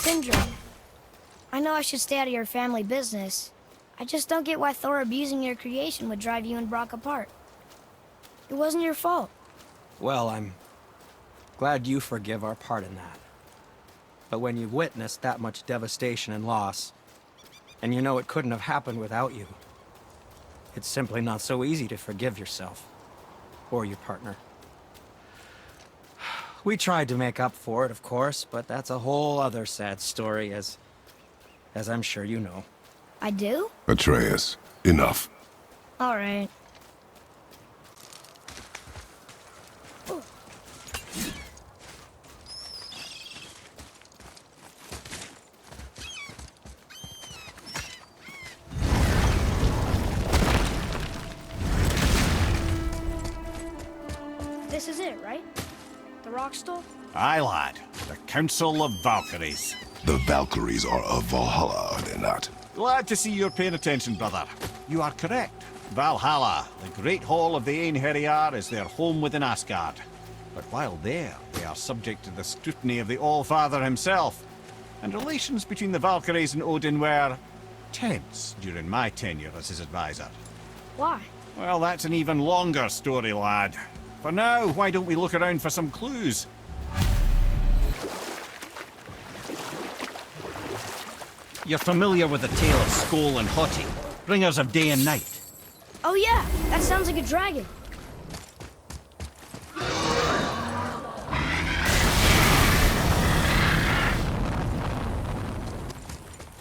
syndrome. I know I should stay out of your family business. I just don't get why Thor abusing your creation would drive you and Brock apart. It wasn't your fault. Well, I'm glad you forgive our part in that. But when you've witnessed that much devastation and loss, and you know it couldn't have happened without you, it's simply not so easy to forgive yourself. Or your partner. We tried to make up for it, of course, but that's a whole other sad story, as I'm sure you know. I do? Atreus, enough. All right. This is it, right? The rock stone? Aye, lad. The Council of Valkyries. The Valkyries are of Valhalla, are they not? Glad to see you're paying attention, brother. You are correct. Valhalla, the great hall of the Einherjar, is their home within Asgard. But while there, they are subject to the scrutiny of the All-Father himself. And relations between the Valkyries and Odin were tense during my tenure as his advisor. Why? Well, that's an even longer story, lad. For now, why don't we look around for some clues? You're familiar with the tale of Skoll and Hoti, bringers of day and night. Oh yeah, that sounds like a dragon.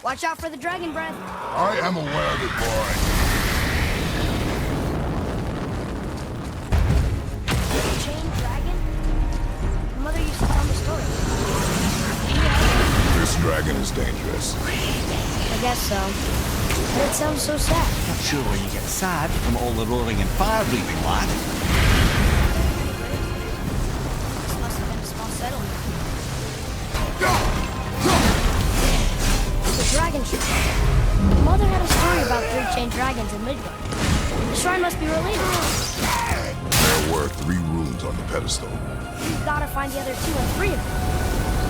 Watch out for the dragon breath. I am aware of it, boy. Chain dragon? My mother used to tell me stories. This dragon is dangerous. I guess so. But it sounds so sad. Not sure where you get sad from all the roaring and fire-breathing, lad. This must have been a small settlement. The dragon shrine. My mother had a story about 3 chained dragons in Midgard. The shrine must be related. There were 3 runes on the pedestal. We've got to find the other 2 and free them.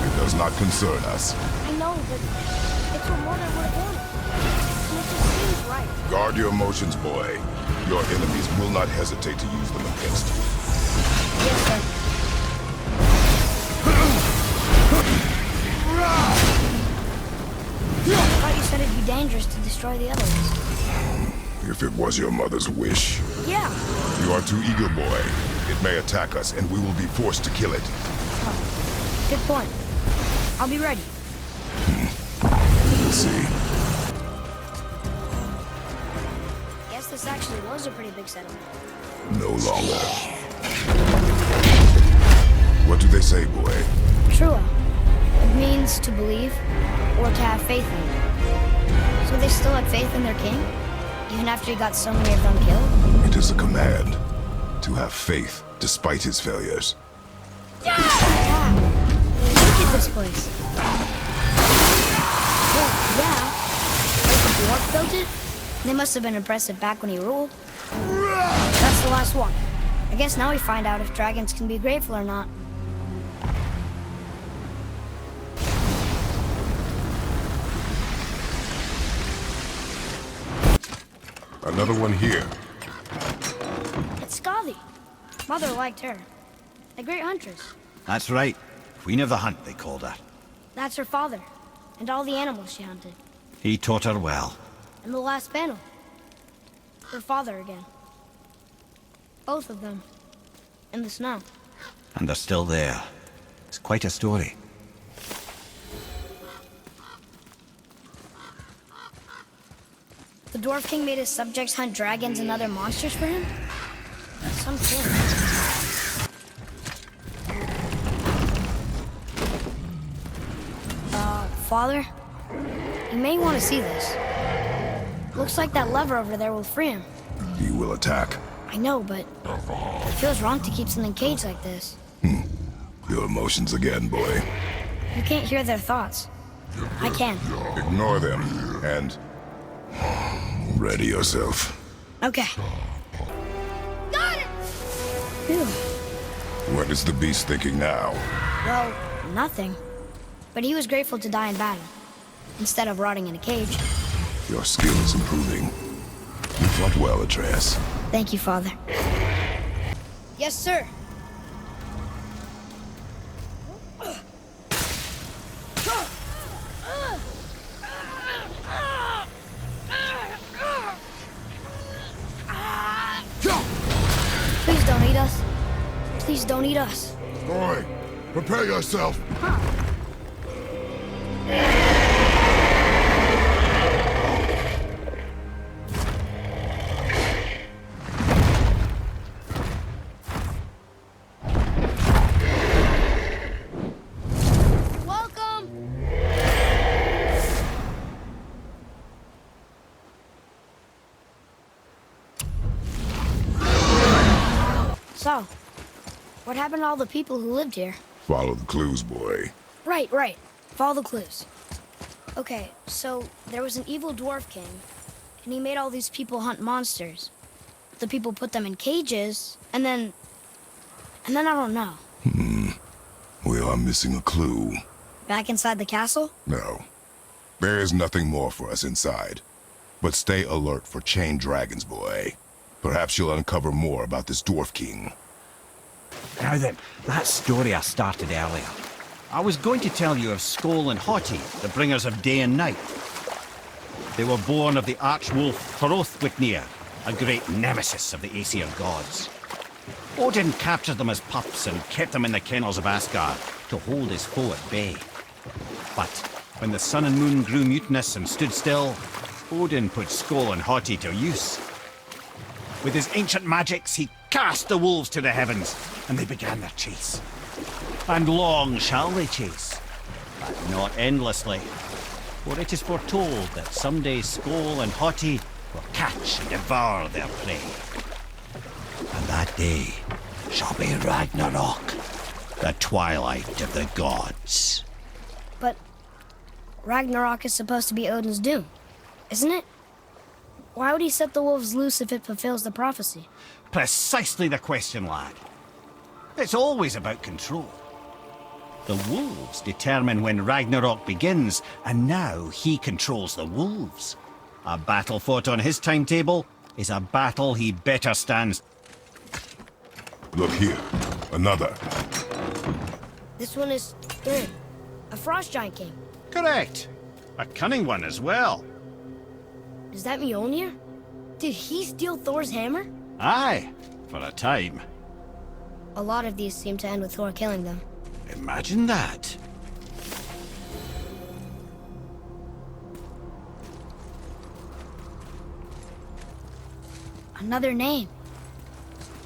It does not concern us. I know, but it's what Mother would have wanted. And it just seems right. Guard your emotions, boy. Your enemies will not hesitate to use them against you. Yes, sir. I thought you said it'd be dangerous to destroy the others. If it was your mother's wish. Yeah. You are too eager, boy. It may attack us, and we will be forced to kill it. Oh, good point. I'll be ready. We'll see. Guess this actually was a pretty big settlement. No longer. What do they say, boy? Trua. It means to believe, or to have faith in. So they still had faith in their king? Even after he got so many of them killed? It is a command to have faith despite his failures. Yeah! Look at this place. Oh, yeah. Like the dwarf built it? They must have been impressive back when he ruled. That's the last one. I guess now we find out if dragons can be grateful or not. Another one here. It's Skathi. Mother liked her. A great huntress. That's right. Queen of the Hunt, they called her. That's her father. And all the animals she hunted. He taught her well. And the last panel. Her father again. Both of them. In the snow. And they're still there. It's quite a story. The Dwarf King made his subjects hunt dragons and other monsters for him? Some king. Father? You may want to see this. Looks like that lever over there will free him. He will attack. I know, but it feels wrong to keep something caged like this. Your emotions again, boy. You can't hear their thoughts. I can. Ignore them, and ready yourself. Okay. Got it! Phew. What is the beast thinking now? Well, nothing. but he was grateful to die in battle, instead of rotting in a cage. Your skill is improving. You fought well, Atreus. Thank you, Father. Yes, sir. Please don't eat us. Please don't eat us. Boy, prepare yourself. Welcome. So, what happened to all the people who lived here? Follow the clues, boy. Right. Follow the clues. Okay, so there was an evil dwarf king, and he made all these people hunt monsters. The people put them in cages, and then I don't know. We are missing a clue. Back inside the castle? No. There is nothing more for us inside. But stay alert for chained dragons, boy. Perhaps you'll uncover more about this dwarf king. Now then, that story I started earlier. I was going to tell you of Skoll and Hati, the bringers of day and night. They were born of the archwolf Hrothwicnir, a great nemesis of the Aesir gods. Odin captured them as pups and kept them in the kennels of Asgard to hold his foe at bay. But when the sun and moon grew mutinous and stood still, Odin put Skoll and Hati to use. With his ancient magics, he cast the wolves to the heavens, and they began their chase. And long shall they chase, but not endlessly, for it is foretold that someday Skoll and Hati will catch and devour their prey. And that day shall be Ragnarok, the twilight of the gods. But Ragnarok is supposed to be Odin's doom, isn't it? Why would he set the wolves loose if it fulfills the prophecy? Precisely the question, lad. It's always about control. The wolves determine when Ragnarok begins, and now he controls the wolves. A battle fought on his timetable is a battle he better stands. Look here. Another. This one is Thrym, a frost giant king. Correct. A cunning one as well. Is that Mjolnir? Did he steal Thor's hammer? Aye, for a time. A lot of these seem to end with Thor killing them. Imagine that. Another name.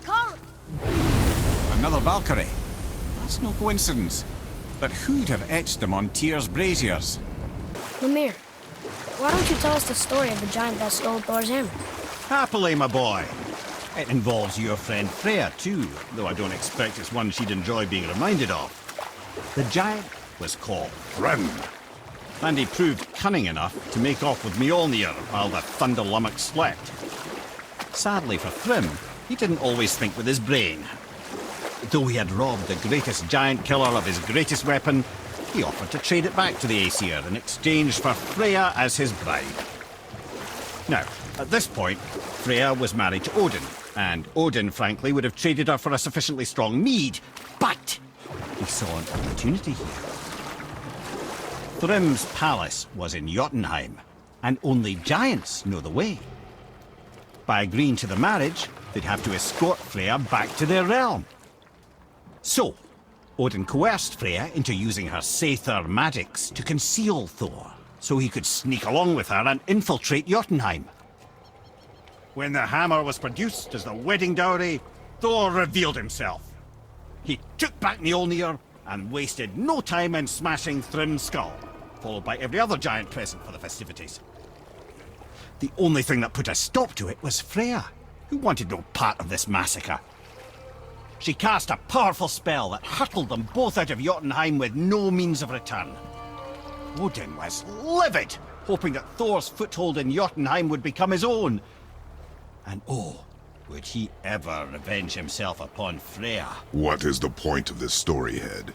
Karl! Another Valkyrie. That's no coincidence. But who'd have etched them on Tyr's braziers? Lemire, why don't you tell us the story of the giant that stole Thor's hammer? Happily, my boy. It involves your friend Freya, too, though I don't expect it's one she'd enjoy being reminded of. The giant was called Thrym, and he proved cunning enough to make off with Mjolnir while the Thunder Lummox slept. Sadly for Thrym, he didn't always think with his brain. Though he had robbed the greatest giant killer of his greatest weapon, he offered to trade it back to the Aesir in exchange for Freya as his bride. Now, at this point, Freya was married to Odin, and Odin, frankly, would have traded her for a sufficiently strong mead, but he saw an opportunity here. Thrym's palace was in Jotunheim, and only giants know the way. By agreeing to the marriage, they'd have to escort Freya back to their realm. So, Odin coerced Freya into using her Seithar magics to conceal Thor, so he could sneak along with her and infiltrate Jotunheim. When the hammer was produced as the wedding dowry, Thor revealed himself. He took back Mjolnir and wasted no time in smashing Thrym's skull, followed by every other giant present for the festivities. The only thing that put a stop to it was Freya, who wanted no part of this massacre. She cast a powerful spell that hurtled them both out of Jotunheim with no means of return. Odin was livid, hoping that Thor's foothold in Jotunheim would become his own. And oh, would he ever revenge himself upon Freya? What is the point of this story, Head?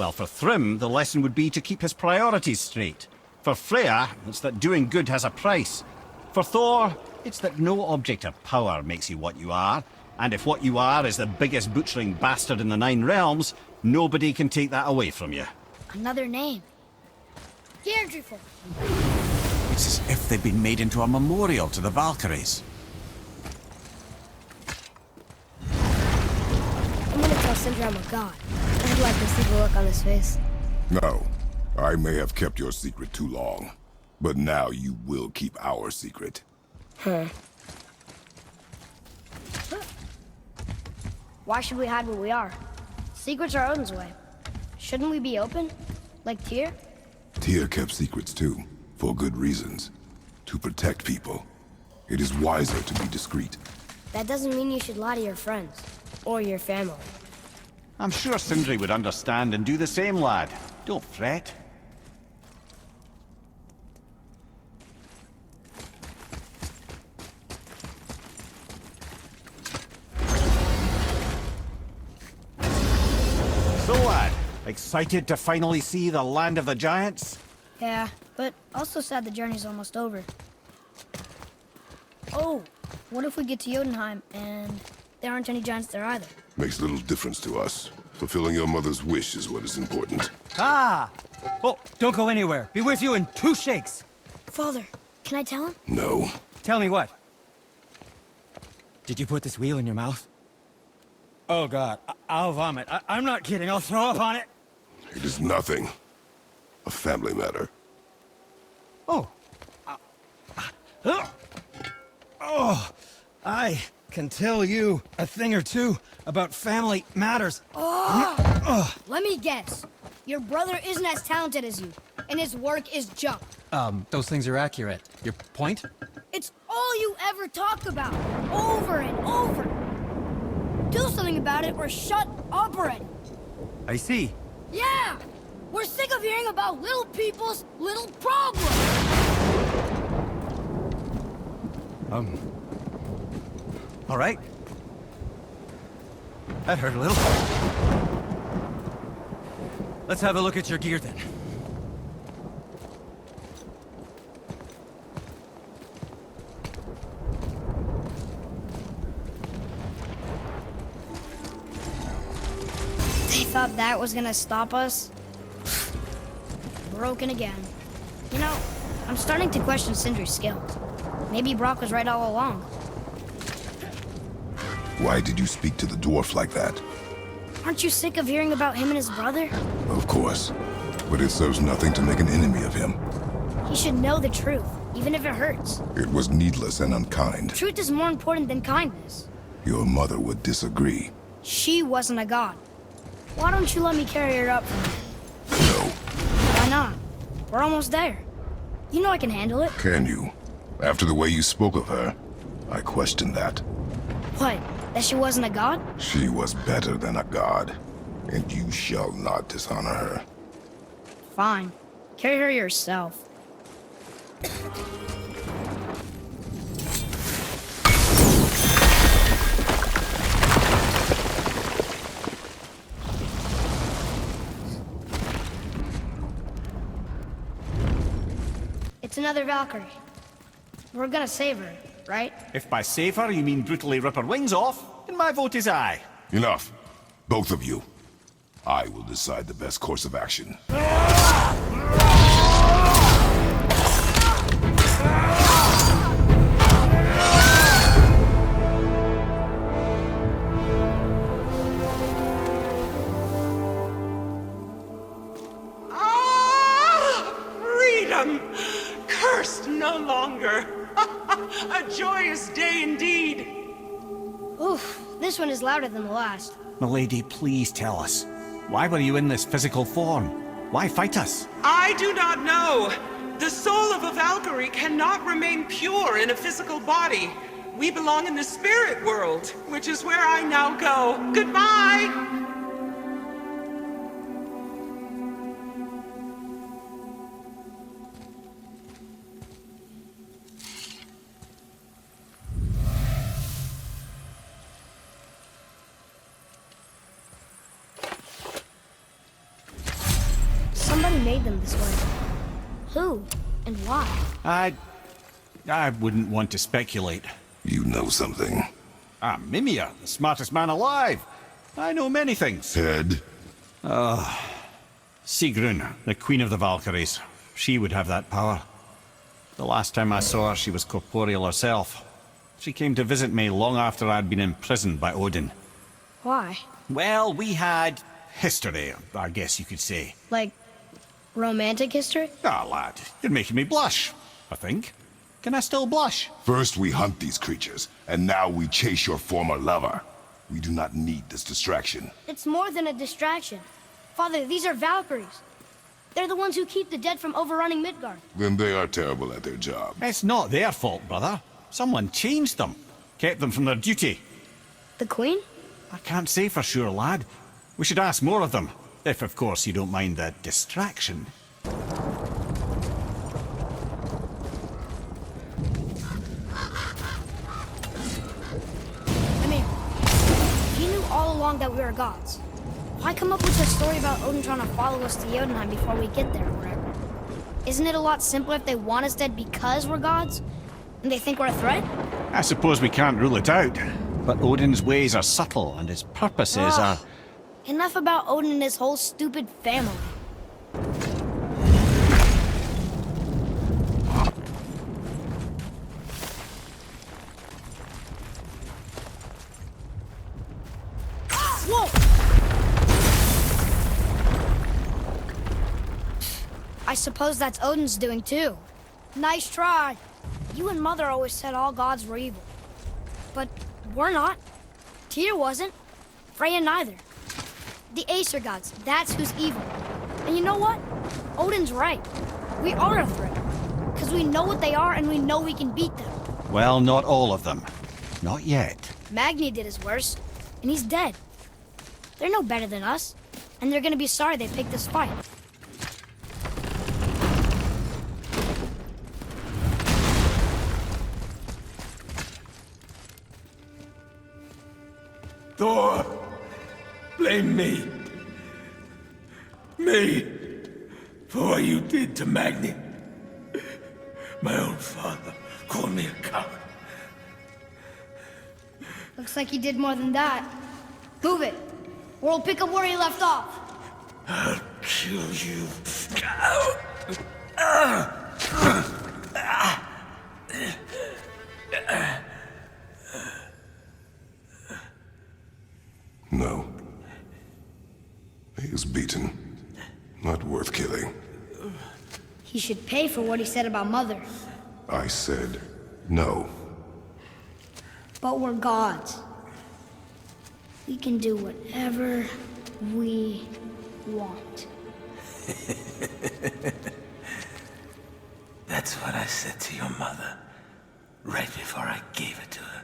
Well, for Thrym, the lesson would be to keep his priorities straight. For Freya, it's that doing good has a price. For Thor, it's that no object of power makes you what you are. And if what you are is the biggest butchering bastard in the Nine Realms, nobody can take that away from you. Another name. Deirdreful. It's as if they'd been made into a memorial to the Valkyries. I'm gonna tell Sindri I'm a god. I'd like to see the look on his face. No, I may have kept your secret too long, but now you will keep our secret. Huh. Why should we hide what we are? Secrets are Odin's way. Shouldn't we be open? Like Tyr? Tyr kept secrets too, for good reasons. To protect people. It is wiser to be discreet. That doesn't mean you should lie to your friends. Or your family. I'm sure Sindri would understand and do the same, lad. Don't fret. So, lad, excited to finally see the land of the giants? Yeah, but also sad the journey's almost over. Oh, what if we get to Jotunheim and there aren't any giants there either? Makes little difference to us. Fulfilling your mother's wish is what is important. Ah! Oh, don't go anywhere. Be with you in 2 shakes. Father, can I tell him? No. Tell me what? Did you put this wheel in your mouth? Oh, God. I'll vomit. I'm not kidding. I'll throw up on it. It is nothing. A family matter. Oh. Oh. I can tell you a thing or two about family matters. Let me guess. Your brother isn't as talented as you, and his work is junk. Those things are accurate. Your point? It's all you ever talk about, over and over. Do something about it or shut up already. I see. Yeah! We're sick of hearing about little people's little problems! All right. That hurt a little. Let's have a look at your gear then. They thought that was gonna stop us? Broken again. You know, I'm starting to question Sindri's skills. Maybe Brock was right all along. Why did you speak to the dwarf like that? Aren't you sick of hearing about him and his brother? Of course. But it serves nothing to make an enemy of him. He should know the truth, even if it hurts. It was needless and unkind. Truth is more important than kindness. Your mother would disagree. She wasn't a god. Why don't you let me carry her up for me? No. Why not? We're almost there. You know I can handle it. Can you? After the way you spoke of her, I question that. What? That she wasn't a god? She was better than a god, and you shall not dishonor her. Fine. Carry her yourself. It's another Valkyrie. We're gonna save her, right? If by save her you mean brutally rip her wings off, then my vote is aye. Enough. Both of you. I will decide the best course of action. Freedom! Cursed no longer! A joyous day indeed! Oof, this one is louder than the last. Milady, please tell us. Why were you in this physical form? Why fight us? I do not know. The soul of a Valkyrie cannot remain pure in a physical body. We belong in the spirit world, which is where I now go. Goodbye! made them this way. Who and why? I wouldn't want to speculate. You know something. I'm Mimir, the smartest man alive. I know many things. Head? Sigrun, the Queen of the Valkyries. She would have that power. The last time I saw her, she was corporeal herself. She came to visit me long after I'd been imprisoned by Odin. Why? Well, we had history, I guess you could say. Like, romantic history? Ah, lad, you're making me blush, I think. Can I still blush? First we hunt these creatures, and now we chase your former lover. We do not need this distraction. It's more than a distraction. Father, these are Valkyries. They're the ones who keep the dead from overrunning Midgard. Then they are terrible at their job. It's not their fault, brother. Someone changed them. Kept them from their duty. The Queen? I can't say for sure, lad. We should ask more of them. If, of course, you don't mind the distraction. I mean, if you knew all along that we were gods, why come up with a story about Odin trying to follow us to Jotunheim before we get there or whatever? Isn't it a lot simpler if they want us dead because we're gods? And they think we're a threat? I suppose we can't rule it out. But Odin's ways are subtle, and his purposes are... Enough about Odin and his whole stupid family. Whoa! I suppose that's Odin's doing too. Nice try. You and Mother always said all gods were evil. But we're not. Tyr wasn't. Freya neither. The Aesir gods, that's who's evil. And you know what? Odin's right. We are a threat. Because we know what they are and we know we can beat them. Well, not all of them. Not yet. Magni did his worst, and he's dead. They're no better than us, and they're gonna be sorry they picked this fight. Thor, blame me. Me, for what you did to Magni. My own father called me a coward. Looks like he did more than that. Move it, or we'll pick up where he left off. I'll kill you. No. He is beaten. Not worth killing. He should pay for what he said about Mother. I said no. But we're gods. We can do whatever we want. That's what I said to your mother, right before I gave it to her.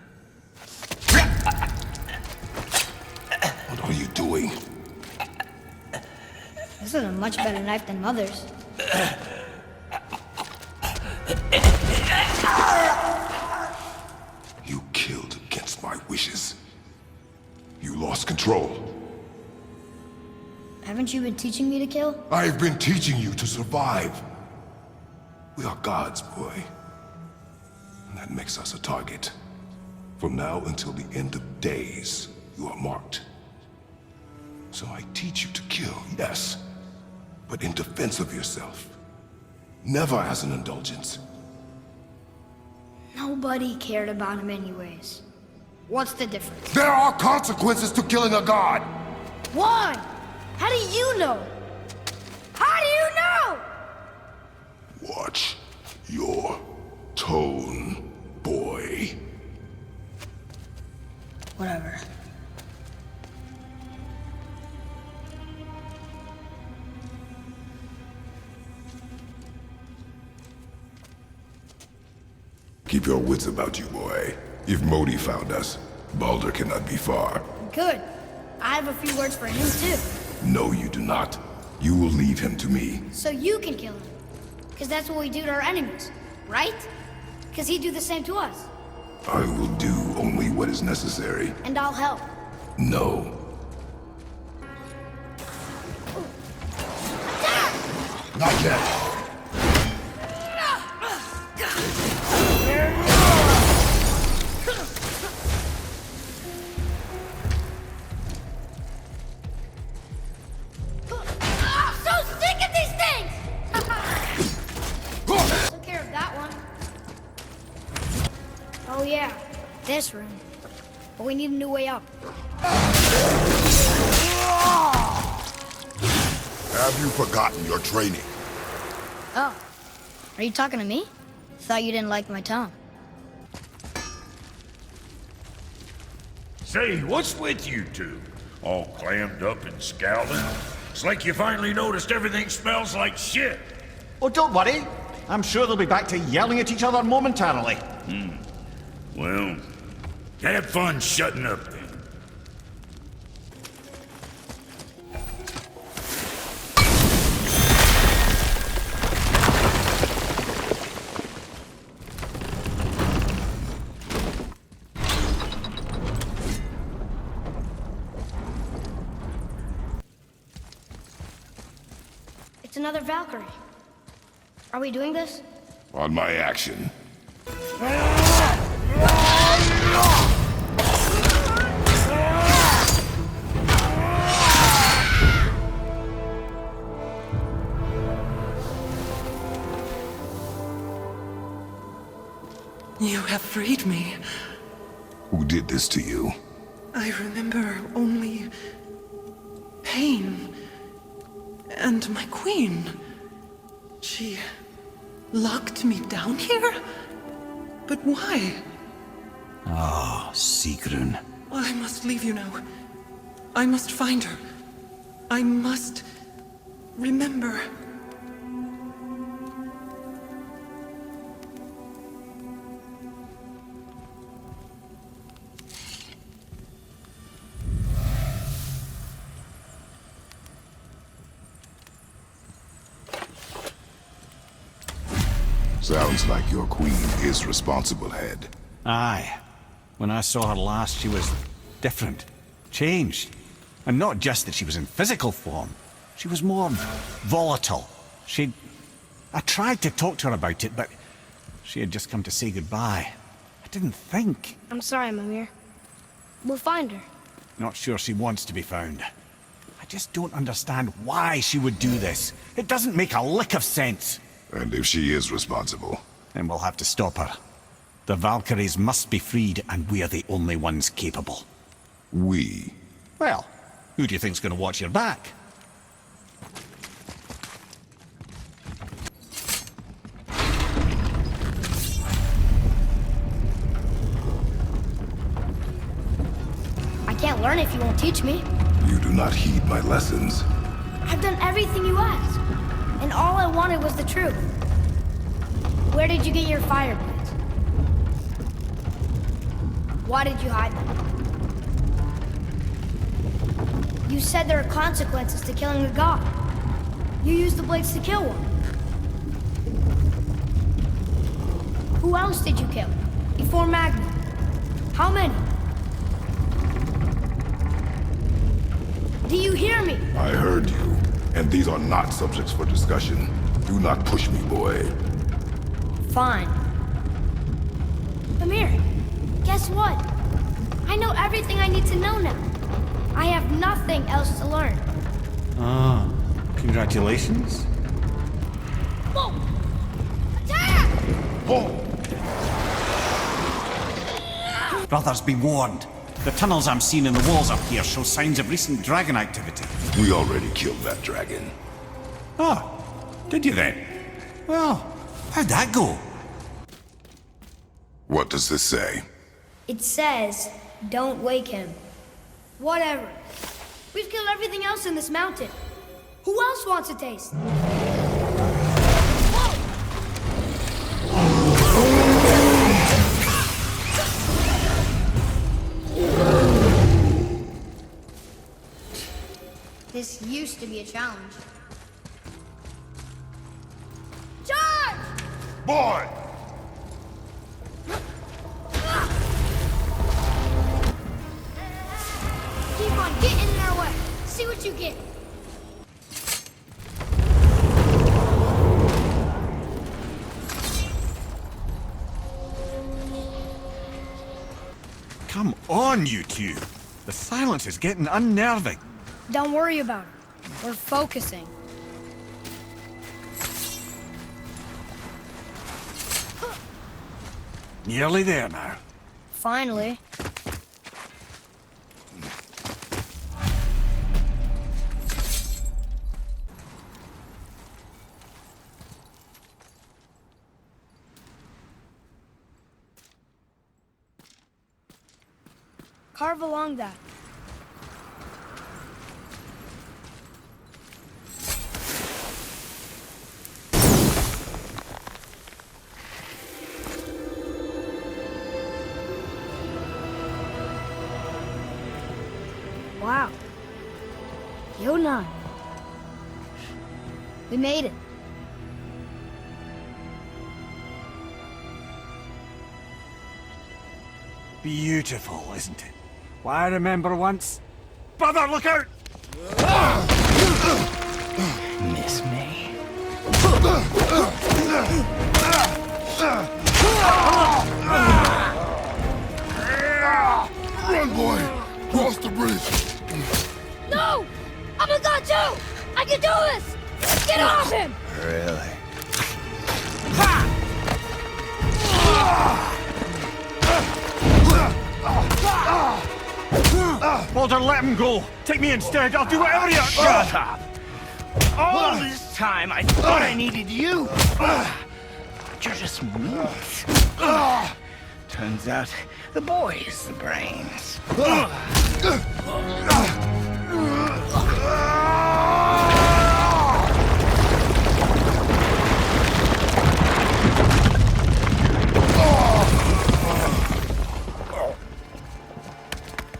What are you doing? This is a much better knife than Mother's. You killed against my wishes. You lost control. Haven't you been teaching me to kill? I've been teaching you to survive. We are gods, boy. And that makes us a target. From now until the end of days, you are marked. So I teach you to kill, yes, but in defense of yourself. Never as an indulgence. Nobody cared about him anyways. What's the difference? There are consequences to killing a god! Why? How do you know? How do you know? Watch your tone, boy. Whatever. Keep your wits about you, boy. If Modi found us, Baldur cannot be far. Good. I have a few words for him too. No, you do not. You will leave him to me. So you can kill him. Because that's what we do to our enemies, right? Because he'd do the same to us. I will do only what is necessary. And I'll help. No. Not yet. Oh yeah, this room. But we need a new way up. Have you forgotten your training? Oh, are you talking to me? Thought you didn't like my tone. Say, what's with you two? All clammed up and scowling? It's like you finally noticed everything smells like shit. Oh, don't worry. I'm sure they'll be back to yelling at each other momentarily. Well, have fun shutting up then. It's another Valkyrie. Are we doing this? On my action. You have freed me. Who did this to you? I remember only pain and my queen. She locked me down here? But why? Ah, Sigrun. I must leave you now. I must find her. I must remember. Sounds like your queen is responsible, head. Aye. When I saw her last, she was different. Changed. And not just that she was in physical form. She was more volatile. I tried to talk to her about it, but she had just come to say goodbye. I didn't think. I'm sorry, Mimir. We'll find her. Not sure she wants to be found. I just don't understand why she would do this. It doesn't make a lick of sense. And if she is responsible? Then we'll have to stop her. The Valkyries must be freed, and we're the only ones capable. We? Well, who do you think's gonna watch your back? I can't learn if you won't teach me. You do not heed my lessons. I've done everything you asked. And all I wanted was the truth. Where did you get your fire blades? Why did you hide them? You said there are consequences to killing a god. You used the blades to kill one. Who else did you kill? Before Magni? How many? Do you hear me? I heard you, and these are not subjects for discussion. Do not push me, boy. Fine. Amir, guess what? I know everything I need to know now. I have nothing else to learn. Ah, congratulations. Whoa! Attack! Oh! Brothers, be warned. The tunnels I'm seeing in the walls up here show signs of recent dragon activity. We already killed that dragon. Oh, did you then? Well, how'd that go? What does this say? It says, don't wake him. Whatever. We've killed everything else in this mountain. Who else wants a taste? This used to be a challenge. Charge! Boy! Keep on getting in their way. See what you get. on, you two. The silence is getting unnerving. Don't worry about it. We're focusing. Nearly there now. Finally. Carve along that. Wow. Yonah. We made it. Beautiful, isn't it? Well, I remember once... Brother, look out! Miss me? Run, boy! Cross the bridge! No! I'm a god too! I can do this! Get off him! Really? Walter, let him go! Take me instead, I'll do whatever you... Shut up! All this time, I thought I needed you! But you're just meat. Turns out, the boy is the brains.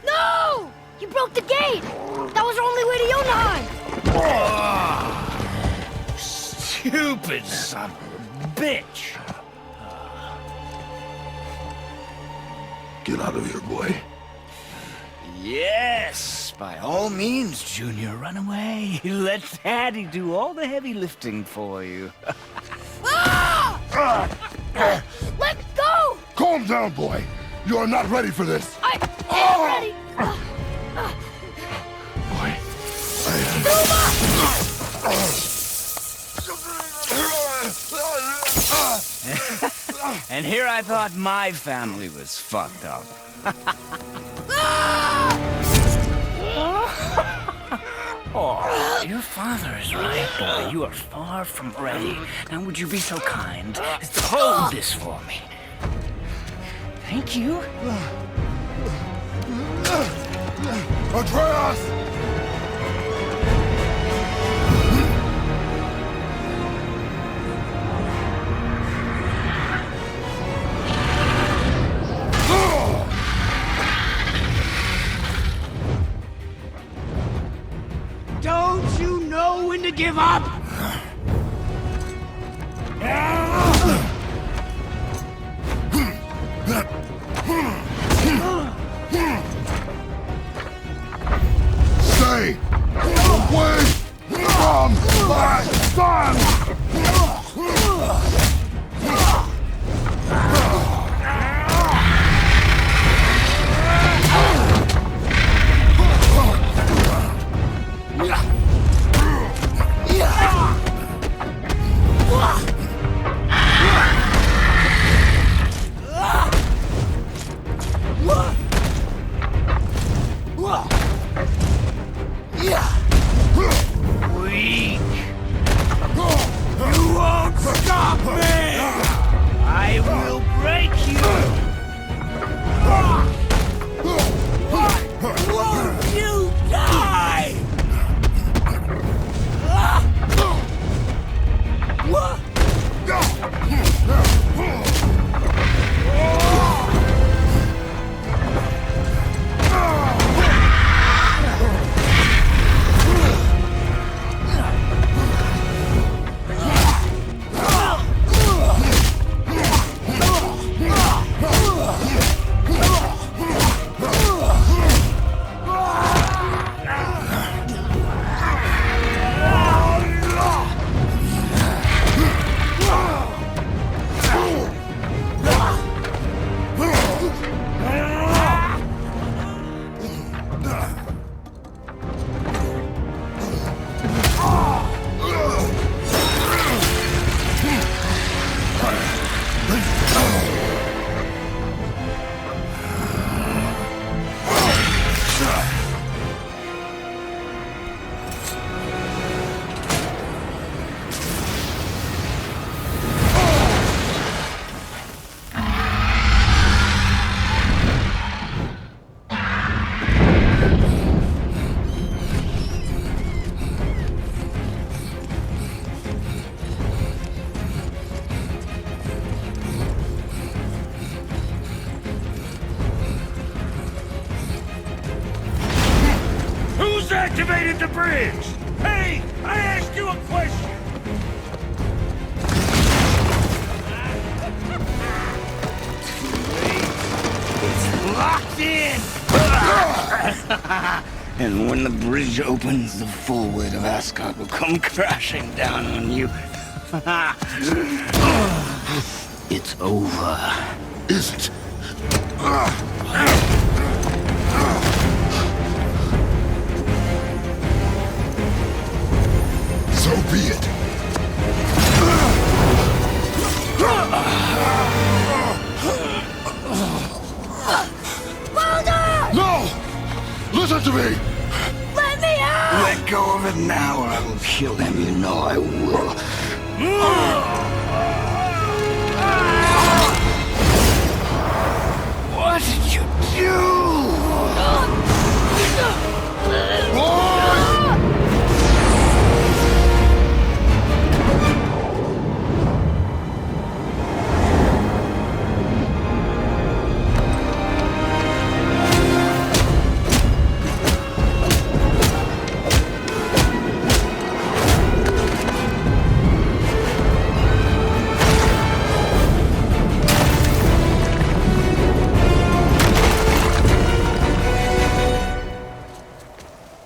No! You broke the gate! That was our only way to Jotunheim! Stupid son of a bitch! Get out of here, boy. Yes, by all means, Junior, run away. Let Daddy do all the heavy lifting for you. Let go! Calm down, boy. You are not ready for this. I am ready! Boy, And here I thought my family was fucked up. Oh, your father is right, boy. You are far from ready. Now, would you be so kind as to hold this for me? Thank you. Atreus! Don't you know when to give up? Stay away from my son! activated the bridge! Hey, I asked you a question! It's locked in! And when the bridge opens, the full weight of Asgard will come crashing down on you. It's over. Is it? So be it. No! Listen to me! Let me out! Let go of it now, or I will kill him. You know I will. What did you do?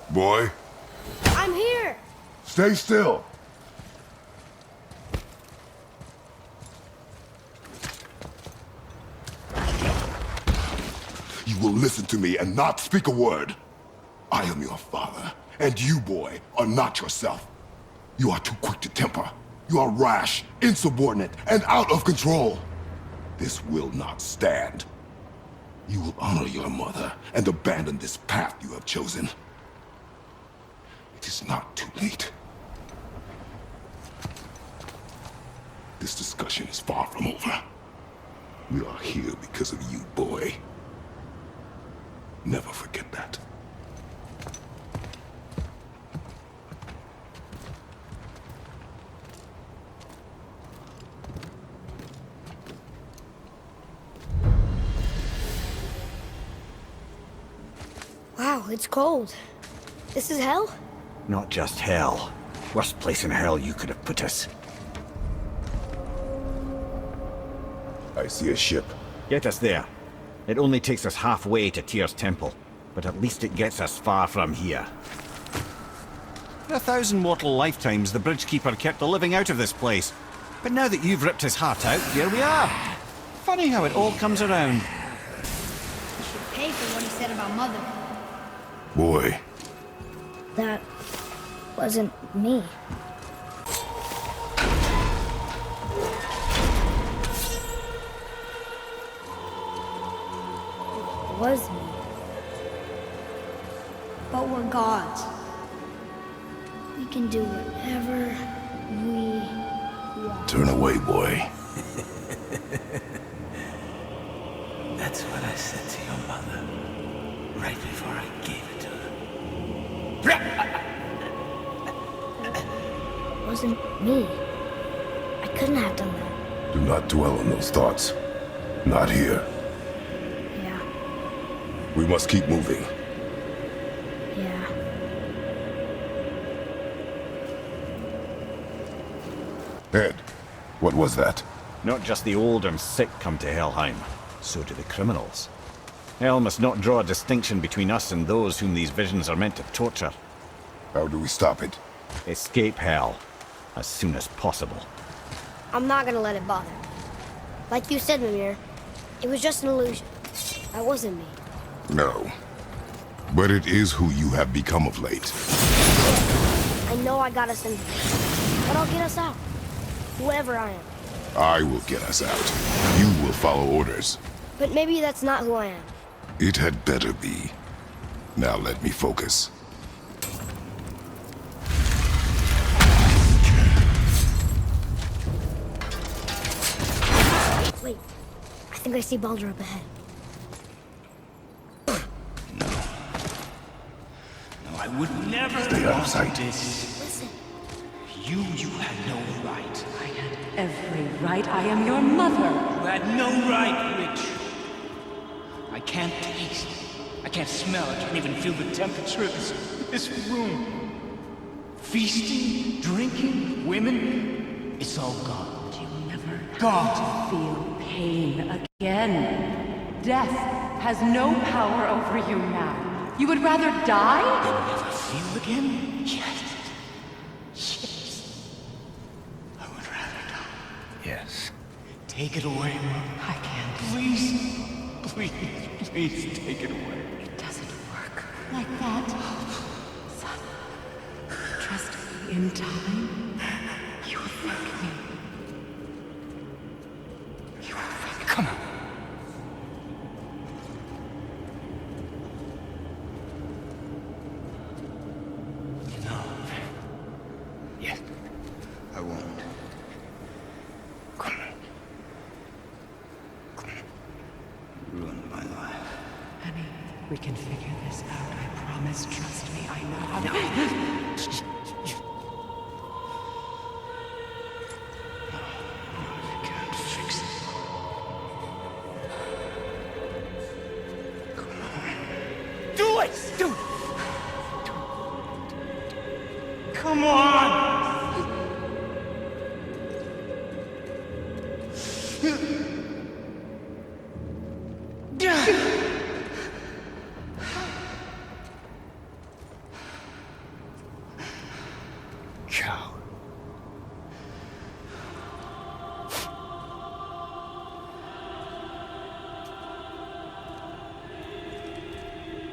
Boy, I'm here! stay still. You will listen to me and not speak a word. I am your father, and you, boy, are not yourself. You are too quick to temper. You are rash, insubordinate, and out of control. This will not stand. You will honor your mother and abandon this path you have chosen. It is not too late. This discussion is far from over. We are here because of you, boy. Never forget that. Wow, it's cold. This is hell? Not just hell. Worst place in hell you could have put us. I see a ship. Get us there. It only takes us halfway to Tyr's temple, but at least it gets us far from here. For 1,000 mortal lifetimes, the Bridgekeeper kept the living out of this place. But now that you've ripped his heart out, here we are. Funny how it all comes around. He should pay for what he said about Mother. Boy, That wasn't me. It was me. But we're gods. We can do whatever we want. turn away, boy. That's what I said to your mother, right before I gave it to her. It wasn't me. I couldn't have done that. Do not dwell on those thoughts. Not here. Yeah, We must keep moving. yeah. Ed, what was that? Not just the old and sick come to Helheim, so do the criminals. Hell must not draw a distinction between us and those whom these visions are meant to torture. How do we stop it? Escape hell as soon as possible. I'm not gonna let it bother. Like you said, Mimir, it was just an illusion. That wasn't me. No. But it is who you have become of late. I know I got us in, but I'll get us out. Whoever I am. I will get us out. You will follow orders. But maybe that's not who I am. It had better be. Now let me focus. Wait, I think I see Baldur up ahead. No, I would never Stay out of want sight. this. Listen. You had no right. I had every right. I am your mother. You had no right, Witch. I can't taste I can't smell, I can't even feel the temperature of this room. Feasting, drinking, women, it's all gone. You'll never Gone. feel pain again. Death has no power over you now. You would rather die? Never feel again? Yes. Yes. I would rather die. Yes. Take it away, Mom. I can't. Please, please, please take it away. It doesn't work like that. Son, trust me, in time, you will thank me. You will thank me. Come on. No. Yes. I won't. Come on. Come on. Ruined my life. Honey, we can figure this out. I promise. Trust me. I know how to. I can't fix it. Come on. Do it! Do it! Come on! Cow.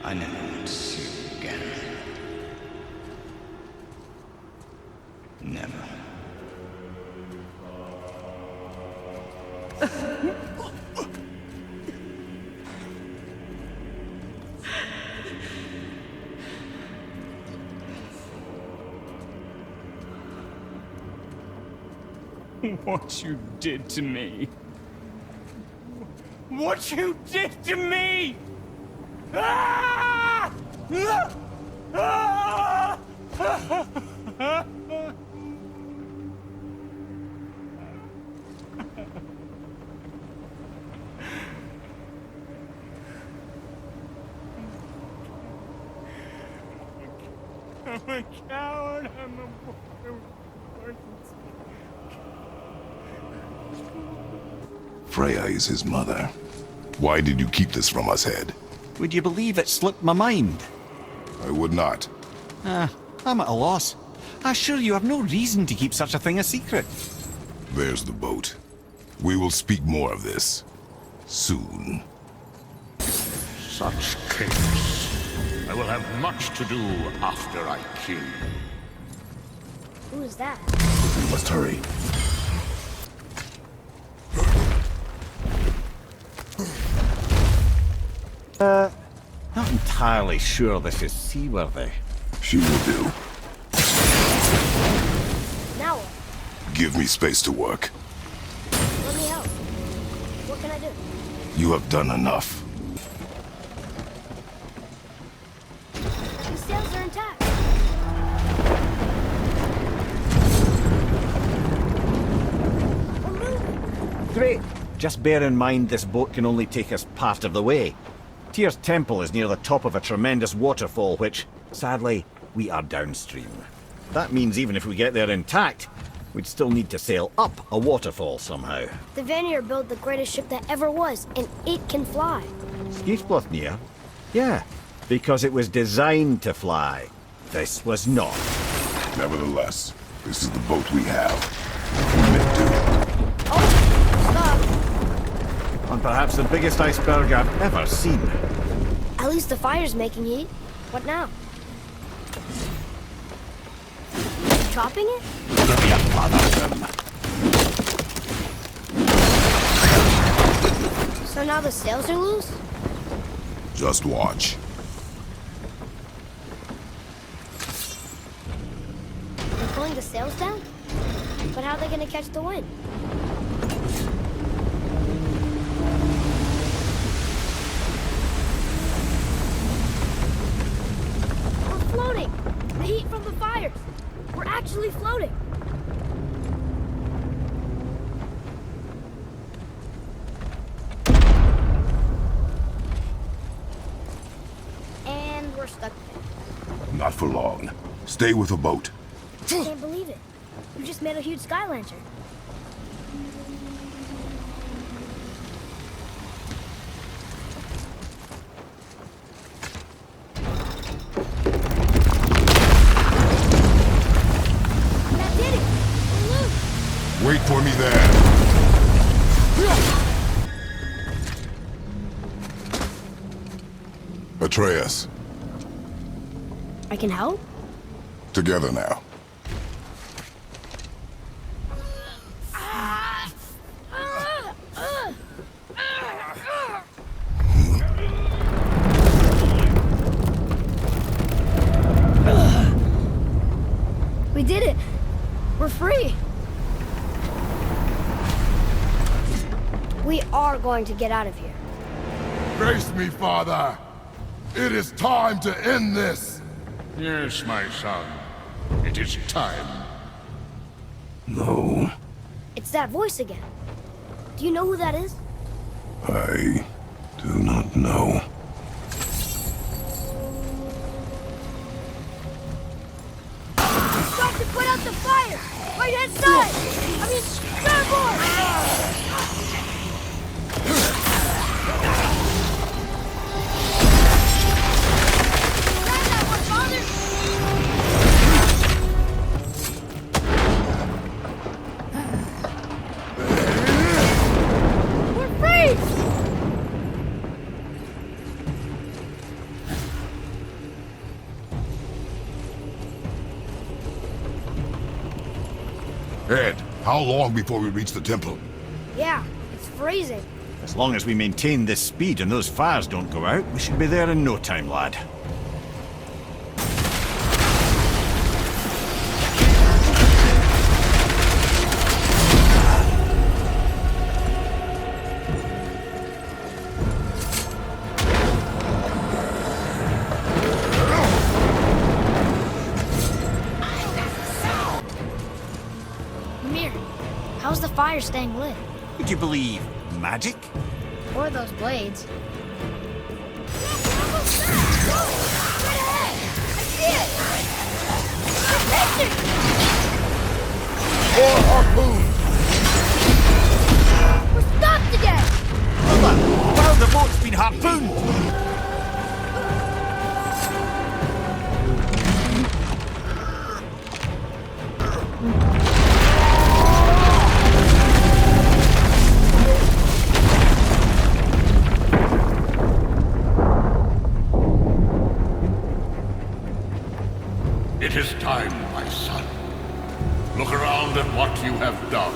I never want to see you again. Never. What you did to me. What you did to me! Ah! Ah! I'm a coward. I'm a Freya is his mother. Why did you keep this from us, Head? Would you believe it slipped my mind? I would not. I'm at a loss. I assure you have no reason to keep such a thing a secret. There's the boat. We will speak more of this. Soon. Such chaos. I will have much to do after I kill you. Who is that? We must hurry. Not entirely sure this is seaworthy. She will do. Now what? Give me space to work. Let me help. What can I do? You have done enough. The sails are intact. We're moving. Great. Just bear in mind this boat can only take us part of the way. Tyr's temple is near the top of a tremendous waterfall which, sadly, we are downstream. That means even if we get there intact, we'd still need to sail up a waterfall somehow. The Vanir built the greatest ship that ever was, and it can fly. Skiflothnir? Yeah, because it was designed to fly. This was not. Nevertheless, this is the boat we have. We may do. Oh, stop. And perhaps the biggest iceberg I've ever seen. At least the fire's making heat. What now? Chopping it? So now the sails are loose? Just watch. They're pulling the sails down? But how are they gonna catch the wind? We're floating! The heat from the fires! We're actually floating! Not for long. Stay with the boat. I can't believe it. You just made a huge sky lantern. That did it! Look! Wait for me there. Atreus, I can help? together now. We did it! We're free! We are going to get out of here. Grace me, Father. It is time to end this. Yes, my son. It is time. No, It's that voice again. Do you know who that is? I do not know. Stop to put out the fire! Right hand side! I mean, starboard! Grab that one, Father! We're free! Ed, how long before we reach the temple? Yeah, it's freezing. As long as we maintain this speed and those fires don't go out, we should be there in no time, lad. Mimir, how's the fire staying lit? Would you believe magic? Or those blades? Or harpoon! We're stopped again! Well, the boat's been harpooned! It is time, my son. Look around at what you have done.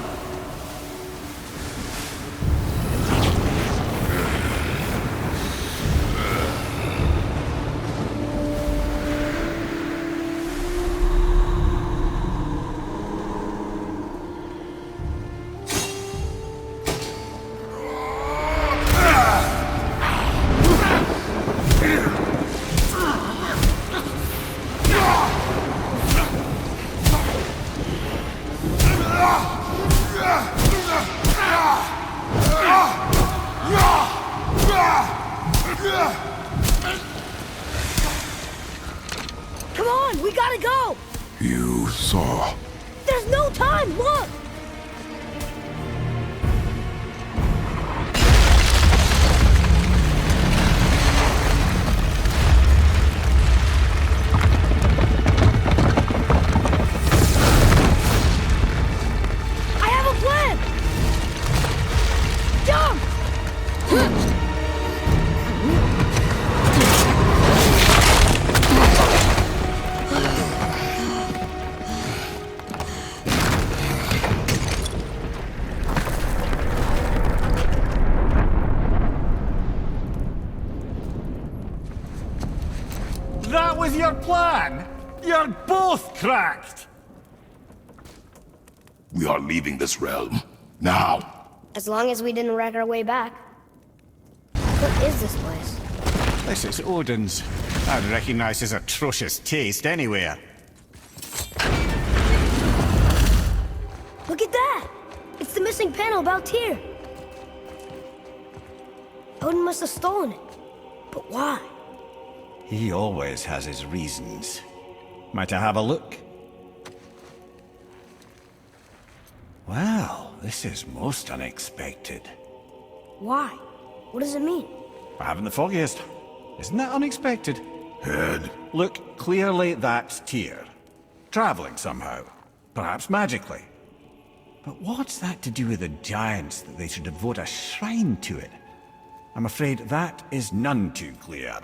Come on, we gotta go! You saw. There's no time, look! I have a plan! Jump! That was your plan? You're both cracked! We are leaving this realm. Now. As long as we didn't wreck our way back. What is this place? This is Odin's. I'd recognize his atrocious taste anywhere. Look at that! It's the missing panel about Tyr. Odin must have stolen it. But why? He always has his reasons. Might I have a look? Well, this is most unexpected. Why? What does it mean? I haven't the foggiest. Isn't that unexpected? Head. Look, clearly that's Tyr. Traveling somehow. Perhaps magically. But what's that to do with the giants that they should devote a shrine to it? I'm afraid that is none too clear.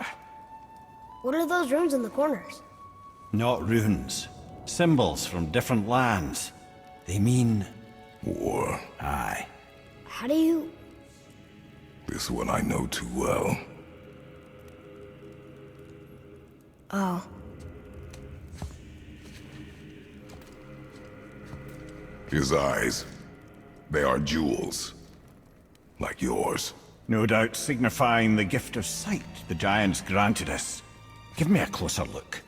What are those runes in the corners? Not runes. Symbols from different lands. They mean... War. Aye. How do you... This one I know too well. Oh. His eyes. They are jewels. Like yours. No doubt signifying the gift of sight the giants granted us. Give me a closer look.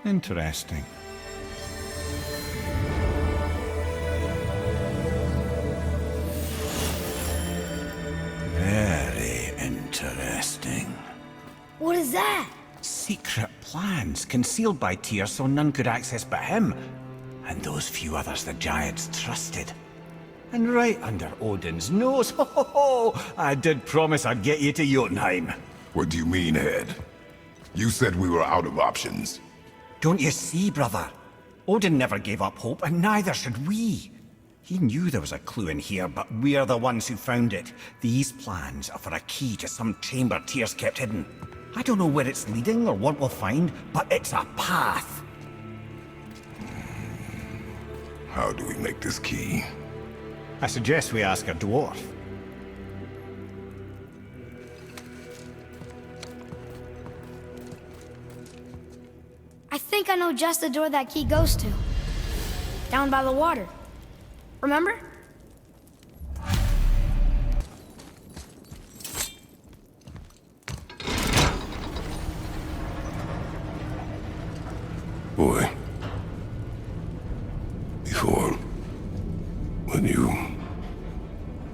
Interesting. Very interesting. What is that? Secret plans concealed by Tyr so none could access but him, and those few others the giants trusted. And right under Odin's nose, ho ho ho! I did promise I'd get you to Jotunheim. What do you mean, Head? You said we were out of options. Don't you see, brother? Odin never gave up hope, and neither should we. He knew there was a clue in here, but we're the ones who found it. These plans are for a key to some chamber Tyr's kept hidden. I don't know where it's leading or what we'll find, but it's a path. How do we make this key? I suggest we ask a dwarf. I think I know just the door that key goes to. Down by the water. Remember? Boy. Before... when you...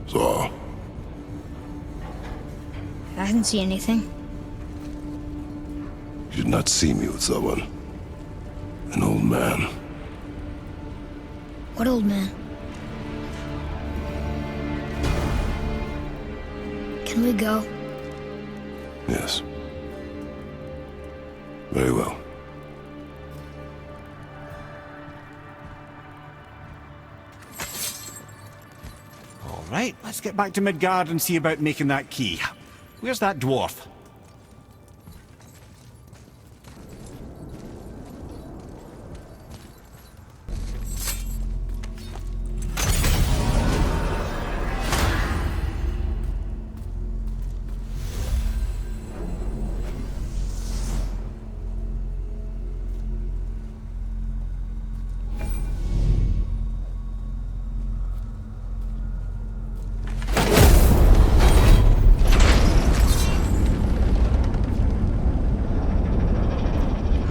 saw... I didn't see anything. You did not see me with someone. An old man. What old man? Can we go? Yes. Very well. All right, let's get back to Midgard and see about making that key. Where's that dwarf?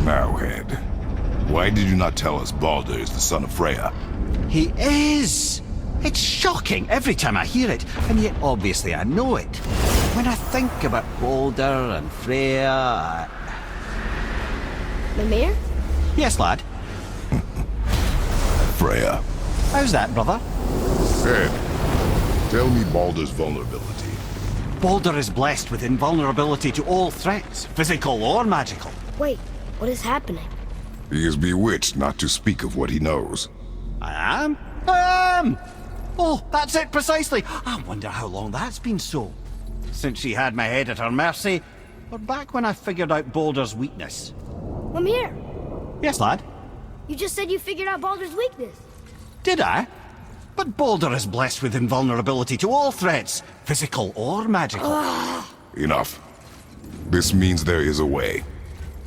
Now, Head. Why did you not tell us Baldur is the son of Freya? He is! It's shocking every time I hear it, and yet obviously I know it. When I think about Baldur and Freya... Mimir? Yes, lad? Freya. How's that, brother? Head, tell me Baldur's vulnerability. Baldur is blessed with invulnerability to all threats, physical or magical. Wait, what is happening? He is bewitched not to speak of what he knows. I am? I am! Oh, that's it precisely. I wonder how long that's been so. Since she had my head at her mercy, or back when I figured out Baldur's weakness. Mimir, Yes, lad? you just said you figured out Baldur's weakness. Did I? But Baldur is blessed with invulnerability to all threats, physical or magical. Enough. This means there is a way.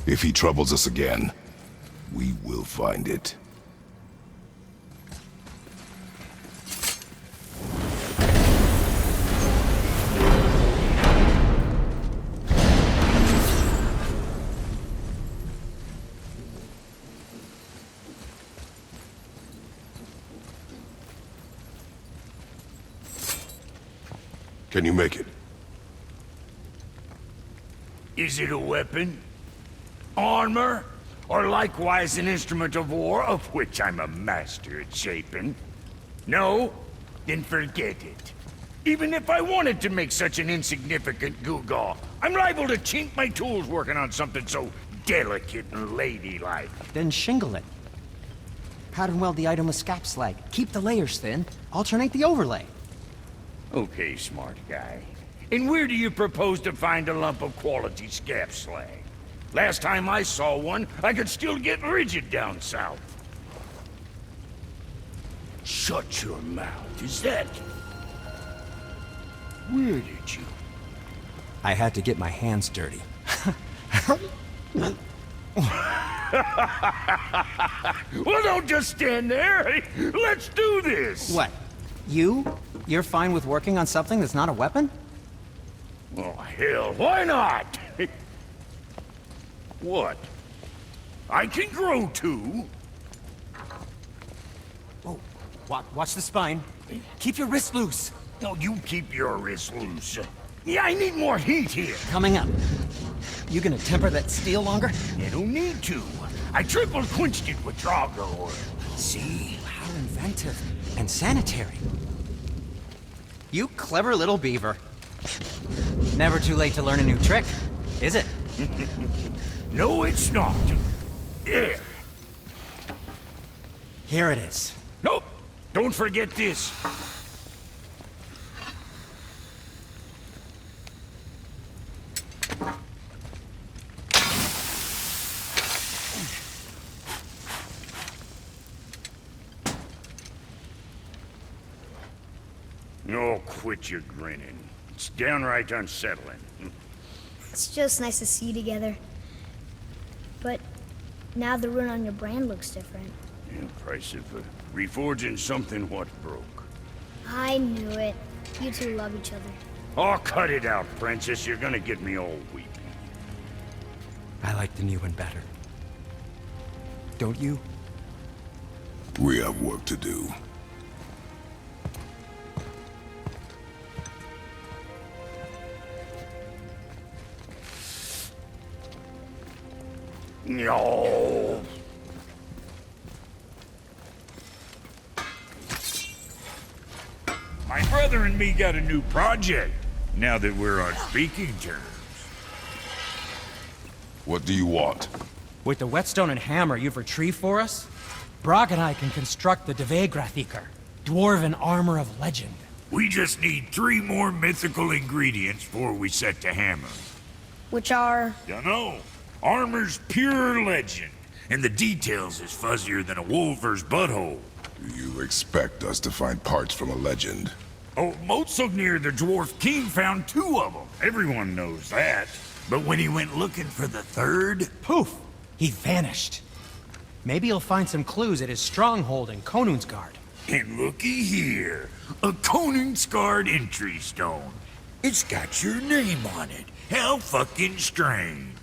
If he troubles us again, we will find it. Can you make it? Is it a weapon? Armor? Or likewise an instrument of war, of which I'm a master at shaping? No? Then forget it. Even if I wanted to make such an insignificant gewgaw, I'm liable to chink my tools working on something so delicate and ladylike. Then shingle it. Pattern weld the item with scap slag. Keep the layers thin. Alternate the overlay. Okay, smart guy. And where do you propose to find a lump of quality scap slag? Last time I saw one, I could still get rigid down south. Shut your mouth, is that... Where did you... I had to get my hands dirty. Well, don't just stand there. Let's do this. What? You're fine with working on something that's not a weapon? Oh, hell, why not? What? I can grow too. Oh, watch the spine. Keep your wrist loose. No, you keep your wrist loose. Yeah, I need more heat here. Coming up. You gonna temper that steel longer? You don't need to. I triple quenched it with Drago oil. See? How inventive. And sanitary. You clever little beaver. Never too late to learn a new trick, is it? No, it's not. There. Here it is. Nope. Don't forget this. Oh, quit your grinning. It's downright unsettling. It's just nice to see you together. But now the rune on your brand looks different. Yeah, price of reforging something what broke. I knew it. You two love each other. Oh, cut it out, Princess. You're gonna get me all weepy. I like the new one better. Don't you? We have work to do. No. My brother and me got a new project, now that we're on speaking terms. What do you want? With the whetstone and hammer you've retrieved for us, Brock and I can construct the Dvegrathikar, dwarven armor of legend. We just need 3 more mythical ingredients before we set to hammer. Which are... Dunno. Armor's pure legend, and the details is fuzzier than a wolver's butthole. Do you expect us to find parts from a legend? Oh, Motsognir the Dwarf King found 2 of them. Everyone knows that. But when he went looking for the 3rd... Poof! He vanished. Maybe he'll find some clues at his stronghold in Konungsgard. And looky here, a Konungsgard entry stone. It's got your name on it. How fucking strange.